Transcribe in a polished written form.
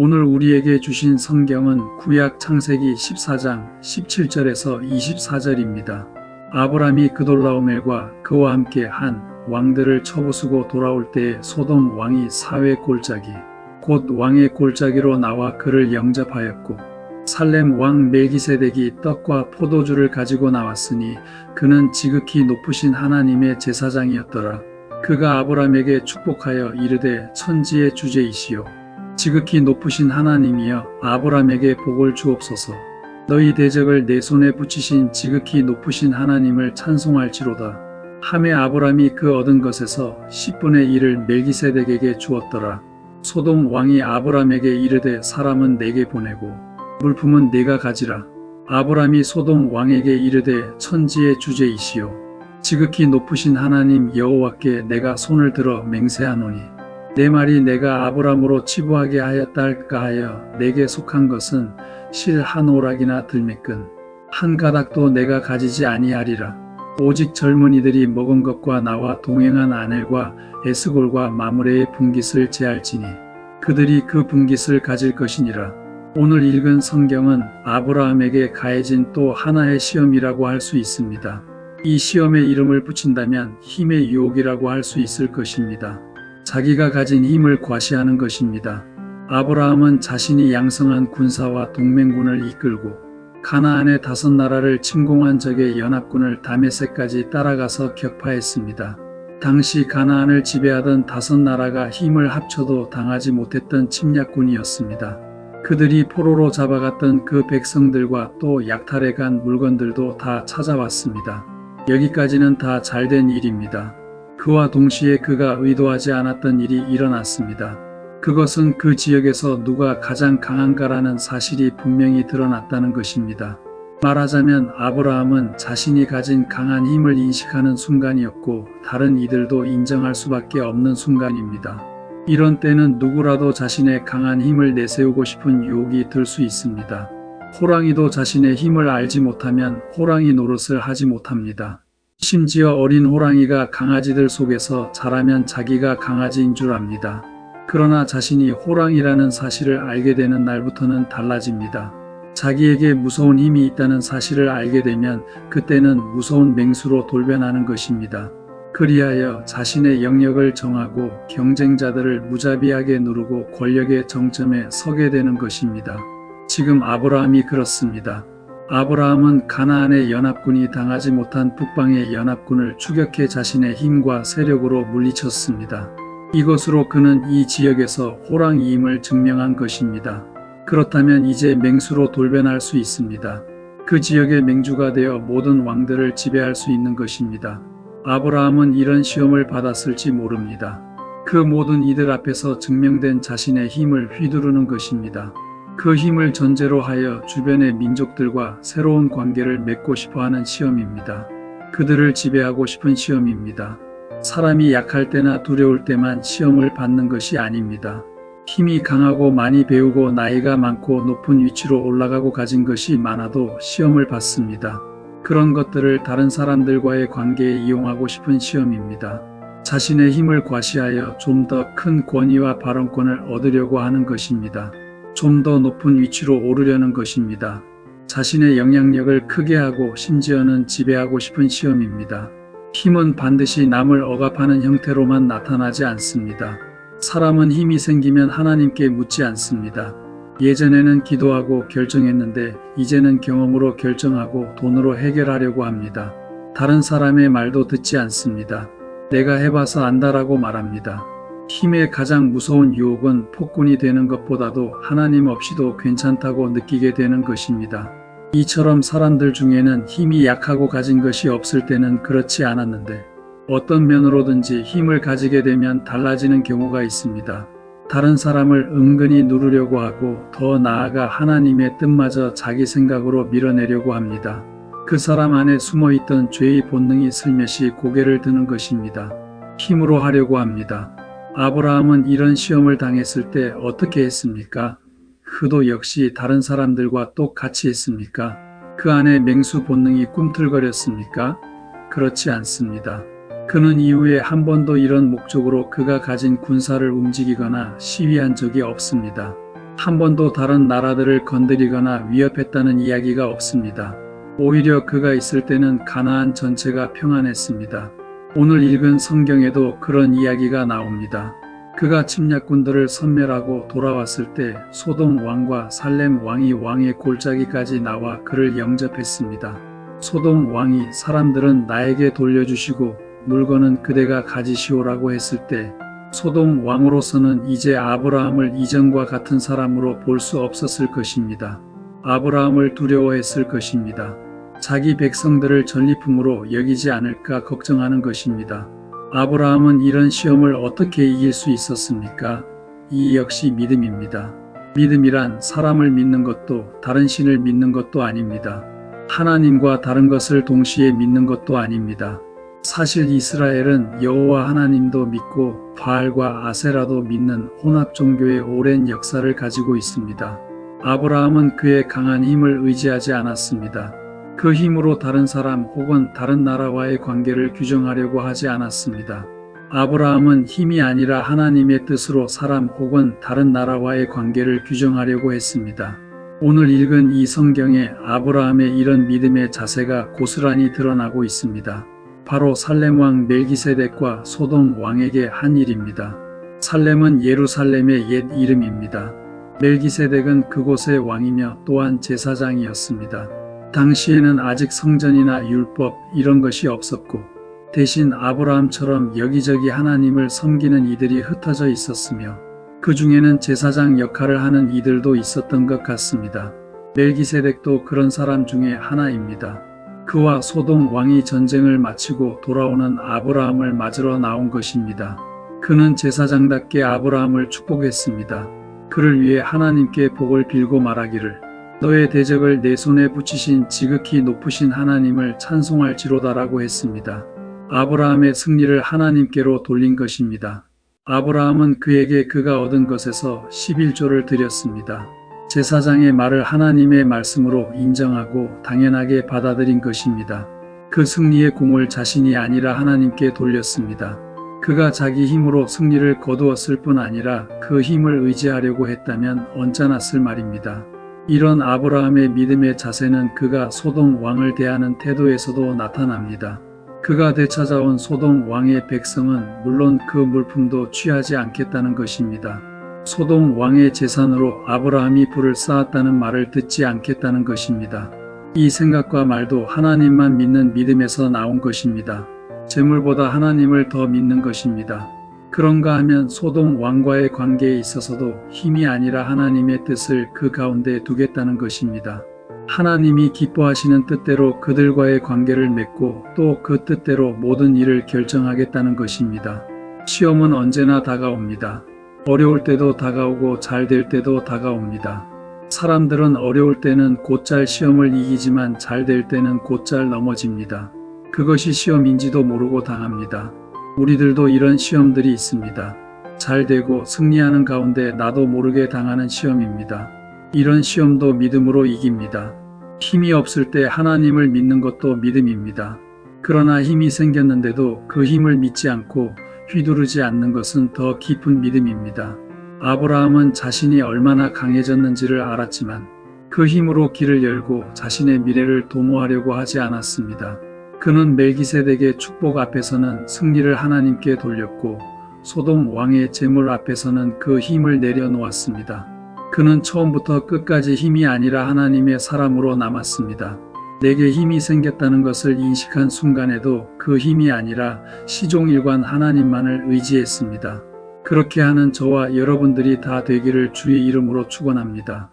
오늘 우리에게 주신 성경은 구약 창세기 14장 17절에서 24절입니다. 아브람이 그돌라오멜과 그와 함께 한 왕들을 쳐부수고 돌아올 때에 소돔 왕이 사회 골짜기 곧 왕의 골짜기로 나와 그를 영접하였고 살렘 왕 멜기세덱이 떡과 포도주를 가지고 나왔으니 그는 지극히 높으신 하나님의 제사장이었더라. 그가 아브람에게 축복하여 이르되 천지의 주제이시오 지극히 높으신 하나님이여 아브람에게 복을 주옵소서. 너희 대적을 내 손에 붙이신 지극히 높으신 하나님을 찬송할지로다. 하매 아브람이 그 얻은 것에서 10분의 1을 멜기세덱에게 주었더라. 소돔 왕이 아브람에게 이르되 사람은 내게 보내고 물품은 내가 가지라. 아브람이 소돔 왕에게 이르되 천지의 주제이시오 지극히 높으신 하나님 여호와께 내가 손을 들어 맹세하노니 내 말이 내가 아브람으로 치부하게 하였다 할까 하여 내게 속한 것은 실 한 오락이나 들매끈 한 가닥도 내가 가지지 아니하리라. 오직 젊은이들이 먹은 것과 나와 동행한 아넬과 에스골과 마므레의 분깃을 제할지니 그들이 그 분깃을 가질 것이니라. 오늘 읽은 성경은 아브라함에게 가해진 또 하나의 시험이라고 할 수 있습니다. 이 시험에 이름을 붙인다면 힘의 유혹이라고 할 수 있을 것입니다. 자기가 가진 힘을 과시하는 것입니다. 아브라함은 자신이 양성한 군사와 동맹군을 이끌고 가나안의 5나라를 침공한 적의 연합군을 다메섹까지 따라가서 격파했습니다. 당시 가나안을 지배하던 5나라가 힘을 합쳐도 당하지 못했던 침략군이었습니다. 그들이 포로로 잡아갔던 그 백성들과 또 약탈해간 물건들도 다 찾아왔습니다. 여기까지는 다 잘된 일입니다. 그와 동시에 그가 의도하지 않았던 일이 일어났습니다. 그것은 그 지역에서 누가 가장 강한가라는 사실이 분명히 드러났다는 것입니다. 말하자면 아브라함은 자신이 가진 강한 힘을 인식하는 순간이었고 다른 이들도 인정할 수밖에 없는 순간입니다. 이런 때는 누구라도 자신의 강한 힘을 내세우고 싶은 유혹이 들 수 있습니다. 호랑이도 자신의 힘을 알지 못하면 호랑이 노릇을 하지 못합니다. 심지어 어린 호랑이가 강아지들 속에서 자라면 자기가 강아지인 줄 압니다. 그러나 자신이 호랑이라는 사실을 알게 되는 날부터는 달라집니다. 자기에게 무서운 힘이 있다는 사실을 알게 되면 그때는 무서운 맹수로 돌변하는 것입니다. 그리하여 자신의 영역을 정하고 경쟁자들을 무자비하게 누르고 권력의 정점에 서게 되는 것입니다. 지금 아브라함이 그렇습니다. 아브라함은 가나안의 연합군이 당하지 못한 북방의 연합군을 추격해 자신의 힘과 세력으로 물리쳤습니다. 이것으로 그는 이 지역에서 호랑이임을 증명한 것입니다. 그렇다면 이제 맹수로 돌변할 수 있습니다. 그 지역의 맹주가 되어 모든 왕들을 지배할 수 있는 것입니다. 아브라함은 이런 시험을 받았을지 모릅니다. 그 모든 이들 앞에서 증명된 자신의 힘을 휘두르는 것입니다. 그 힘을 전제로 하여 주변의 민족들과 새로운 관계를 맺고 싶어하는 시험입니다. 그들을 지배하고 싶은 시험입니다. 사람이 약할 때나 두려울 때만 시험을 받는 것이 아닙니다. 힘이 강하고 많이 배우고 나이가 많고 높은 위치로 올라가고 가진 것이 많아도 시험을 받습니다. 그런 것들을 다른 사람들과의 관계에 이용하고 싶은 시험입니다. 자신의 힘을 과시하여 좀 더 큰 권위와 발언권을 얻으려고 하는 것입니다. 좀 더 높은 위치로 오르려는 것입니다. 자신의 영향력을 크게 하고 심지어는 지배하고 싶은 시험입니다. 힘은 반드시 남을 억압하는 형태로만 나타나지 않습니다. 사람은 힘이 생기면 하나님께 묻지 않습니다. 예전에는 기도하고 결정했는데 이제는 경험으로 결정하고 돈으로 해결하려고 합니다. 다른 사람의 말도 듣지 않습니다. 내가 해봐서 안다라고 말합니다. 힘의 가장 무서운 유혹은 폭군이 되는 것보다도 하나님 없이도 괜찮다고 느끼게 되는 것입니다. 이처럼 사람들 중에는 힘이 약하고 가진 것이 없을 때는 그렇지 않았는데 어떤 면으로든지 힘을 가지게 되면 달라지는 경우가 있습니다. 다른 사람을 은근히 누르려고 하고 더 나아가 하나님의 뜻마저 자기 생각으로 밀어내려고 합니다. 그 사람 안에 숨어있던 죄의 본능이 슬며시 고개를 드는 것입니다. 힘으로 하려고 합니다. 아브라함은 이런 시험을 당했을 때 어떻게 했습니까? 그도 역시 다른 사람들과 똑같이 했습니까? 그 안에 맹수 본능이 꿈틀거렸습니까? 그렇지 않습니다. 그는 이후에 한 번도 이런 목적으로 그가 가진 군사를 움직이거나 시위한 적이 없습니다. 한 번도 다른 나라들을 건드리거나 위협했다는 이야기가 없습니다. 오히려 그가 있을 때는 가나안 전체가 평안했습니다. 오늘 읽은 성경에도 그런 이야기가 나옵니다. 그가 침략군들을 섬멸하고 돌아왔을 때 소돔 왕과 살렘 왕이 왕의 골짜기까지 나와 그를 영접했습니다. 소돔 왕이 사람들은 나에게 돌려주시고 물건은 그대가 가지시오라고 했을 때 소돔 왕으로서는 이제 아브라함을 이전과 같은 사람으로 볼 수 없었을 것입니다. 아브라함을 두려워했을 것입니다. 자기 백성들을 전리품으로 여기지 않을까 걱정하는 것입니다. 아브라함은 이런 시험을 어떻게 이길 수 있었습니까? 이 역시 믿음입니다. 믿음이란 사람을 믿는 것도 다른 신을 믿는 것도 아닙니다. 하나님과 다른 것을 동시에 믿는 것도 아닙니다. 사실 이스라엘은 여호와 하나님도 믿고 바알과 아세라도 믿는 혼합 종교의 오랜 역사를 가지고 있습니다. 아브라함은 그의 강한 힘을 의지하지 않았습니다. 그 힘으로 다른 사람 혹은 다른 나라와의 관계를 규정하려고 하지 않았습니다. 아브라함은 힘이 아니라 하나님의 뜻으로 사람 혹은 다른 나라와의 관계를 규정하려고 했습니다. 오늘 읽은 이 성경에 아브라함의 이런 믿음의 자세가 고스란히 드러나고 있습니다. 바로 살렘 왕 멜기세덱과 소돔 왕에게 한 일입니다. 살렘은 예루살렘의 옛 이름입니다. 멜기세덱은 그곳의 왕이며 또한 제사장이었습니다. 당시에는 아직 성전이나 율법 이런 것이 없었고 대신 아브라함처럼 여기저기 하나님을 섬기는 이들이 흩어져 있었으며 그 중에는 제사장 역할을 하는 이들도 있었던 것 같습니다. 멜기세덱도 그런 사람 중에 하나입니다. 그와 소돔 왕이 전쟁을 마치고 돌아오는 아브라함을 맞으러 나온 것입니다. 그는 제사장답게 아브라함을 축복했습니다. 그를 위해 하나님께 복을 빌고 말하기를 너의 대적을 내 손에 붙이신 지극히 높으신 하나님을 찬송할지로다라고 했습니다. 아브라함의 승리를 하나님께로 돌린 것입니다. 아브라함은 그에게 그가 얻은 것에서 11조를 드렸습니다. 제사장의 말을 하나님의 말씀으로 인정하고 당연하게 받아들인 것입니다. 그 승리의 공을 자신이 아니라 하나님께 돌렸습니다. 그가 자기 힘으로 승리를 거두었을 뿐 아니라 그 힘을 의지하려고 했다면 언짢았을 말입니다. 이런 아브라함의 믿음의 자세는 그가 소돔 왕을 대하는 태도에서도 나타납니다. 그가 되찾아온 소돔 왕의 백성은 물론 그 물품도 취하지 않겠다는 것입니다. 소돔 왕의 재산으로 아브라함이 불을 쌓았다는 말을 듣지 않겠다는 것입니다. 이 생각과 말도 하나님만 믿는 믿음에서 나온 것입니다. 재물보다 하나님을 더 믿는 것입니다. 그런가 하면 소돔 왕과의 관계에 있어서도 힘이 아니라 하나님의 뜻을 그 가운데 두겠다는 것입니다. 하나님이 기뻐하시는 뜻대로 그들과의 관계를 맺고 또 그 뜻대로 모든 일을 결정하겠다는 것입니다. 시험은 언제나 다가옵니다. 어려울 때도 다가오고 잘 될 때도 다가옵니다. 사람들은 어려울 때는 곧잘 시험을 이기지만 잘 될 때는 곧잘 넘어집니다. 그것이 시험인지도 모르고 당합니다. 우리들도 이런 시험들이 있습니다. 잘 되고 승리하는 가운데 나도 모르게 당하는 시험입니다. 이런 시험도 믿음으로 이깁니다. 힘이 없을 때 하나님을 믿는 것도 믿음입니다. 그러나 힘이 생겼는데도 그 힘을 믿지 않고 휘두르지 않는 것은 더 깊은 믿음입니다. 아브라함은 자신이 얼마나 강해졌는지를 알았지만 그 힘으로 길을 열고 자신의 미래를 도모하려고 하지 않았습니다. 그는 멜기세덱의 축복 앞에서는 승리를 하나님께 돌렸고 소돔 왕의 재물 앞에서는 그 힘을 내려놓았습니다. 그는 처음부터 끝까지 힘이 아니라 하나님의 사람으로 남았습니다. 내게 힘이 생겼다는 것을 인식한 순간에도 그 힘이 아니라 시종일관 하나님만을 의지했습니다. 그렇게 하는 저와 여러분들이 다 되기를 주의 이름으로 축원합니다.